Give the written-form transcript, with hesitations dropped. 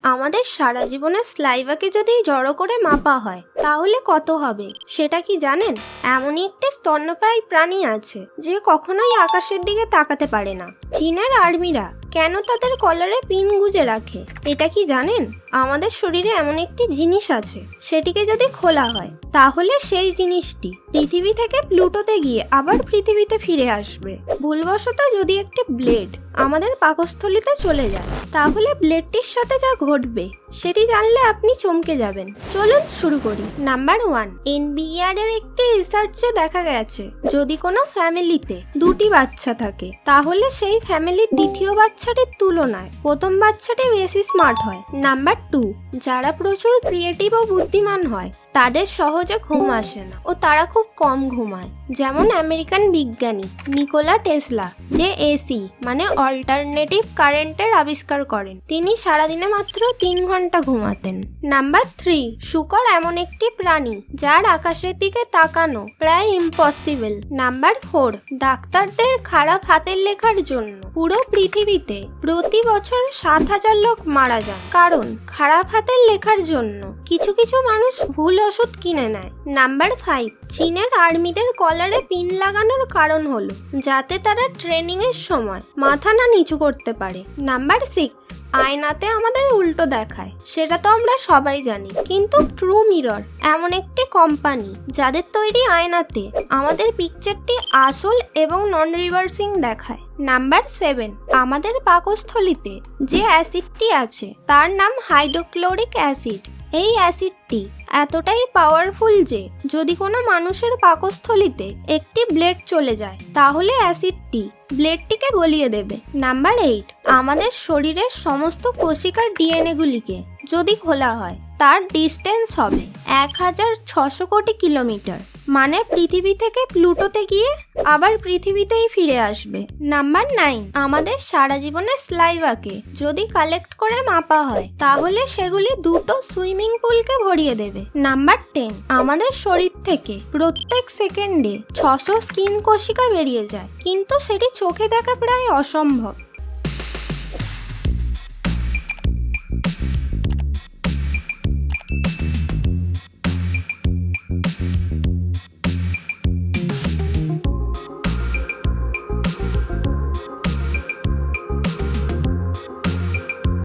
আমাদের সারা জীবনের স্লাইভাকে যদি জড়ো করে মাপা হয় তাহলে কত হবে সেটা কি জানেন? এমনই একটি স্তন্যপায়ী প্রাণী আছে যে কখনোই আকাশের দিকে তাকাতে পারে না। চীনের আর্মিরা কেন তাদের কলারে পিন গুজে রাখে এটা কি জানেন? আমাদের শরীরে এমন একটি জিনিস আছে, সেটিকে যদি খোলা হয় তাহলে সেই জিনিসটি পৃথিবী থেকে প্লুটোতে গিয়ে আবার পৃথিবীতে ফিরে আসবে। ভুলবশত যদি একটি ব্লেড আমাদের পাকস্থলীতে চলে যায় তাহলে ব্লেডটির সাথে যা ঘটবে সেটি জানলে আপনি চমকে যাবেন। চলুন শুরু করি। নাম্বার 1, NBER এর একটি রিসার্চে দেখা গেছে যদি কোনো ফ্যামিলিতে দুটি বাচ্চা থাকে তাহলে সেই ফ্যামিলির দ্বিতীয় বাচ্চাটির তুলনায় প্রথম বাচ্চাটি বেশি স্মার্ট হয়। নাম্বার 2, যারা প্রচুর ক্রিয়েটিভ ও বুদ্ধিমান হয় তাদের সহজে ঘুম আসে না ও তারা খুব কম ঘুমায়। যেমন আমেরিকান বিজ্ঞানী নিকোলা টেসলা যে এসি মানে অল্টারনেটিভ কারেন্টের আবিষ্কার করেন, তিনি সারাদিনে মাত্র 3 ঘন্টা ঘুমাতেন। নাম্বার 3, শূকর এমন একটি প্রাণী যার আকাশের দিকে তাকানো প্রায় ইম্পসিবল। নাম্বার 4, ডাক্তারদের খারাপ হাতের লেখার জন্য পুরো পৃথিবীতে প্রতি বছর 7,000 লোক মারা যান, কারণ খারাপ হাতের লেখার জন্য কিছু কিছু মানুষ ভুল ওষুধ কিনে নেয়। নাম্বার 5, চীনের আর্মিদের কলারে পিন লাগানোর কারণ হলো যাতে তারা ট্রেনিং এর সময় মাথা না নিচু করতে পারে। নাম্বার 6, আয়নাতে আমাদের উল্টো দেখায় সেটা তো আমরা সবাই জানি, কিন্তু ট্রু মিরর এমন একটি কোম্পানি যাদের তৈরি আয়নাতে আমাদের পিকচারটি আসল এবং নন রিভার্সিং দেখায়। নাম্বার 7, আমাদের পাকস্থলীতে যে অ্যাসিডটি আছে তার নাম হাইড্রোক্লোরিক অ্যাসিড। এই অ্যাসিডটি এতটাই পাওয়ারফুল যে যদি কোনো মানুষের পাকস্থলীতে একটি ব্লেড চলে যায় তাহলে অ্যাসিডটি ব্লেডটিকে গলিয়ে দেবে। নাম্বার 8, আমাদের শরীরের সমস্ত কোশিকার ডিএনএ গুলিকে যদি খোলা হয় তার ডিস্টেন্স হবে 1,600 কোটি কিলোমিটার, মানে পৃথিবী থেকে প্লুটোতে গিয়ে আবার পৃথিবীতেই ফিরে আসবে। নাম্বার 9, আমাদের সারা জীবনের স্লাইভাকে যদি কালেক্ট করে মাপা হয় তাহলে সেগুলি 2টো সুইমিং পুলকে ভরিয়ে দেবে। নাম্বার 10, আমাদের শরীর থেকে প্রত্যেক সেকেন্ডে 600 স্কিন কোশিকা বেরিয়ে যায়, কিন্তু সেটি চোখে দেখা প্রায় অসম্ভব।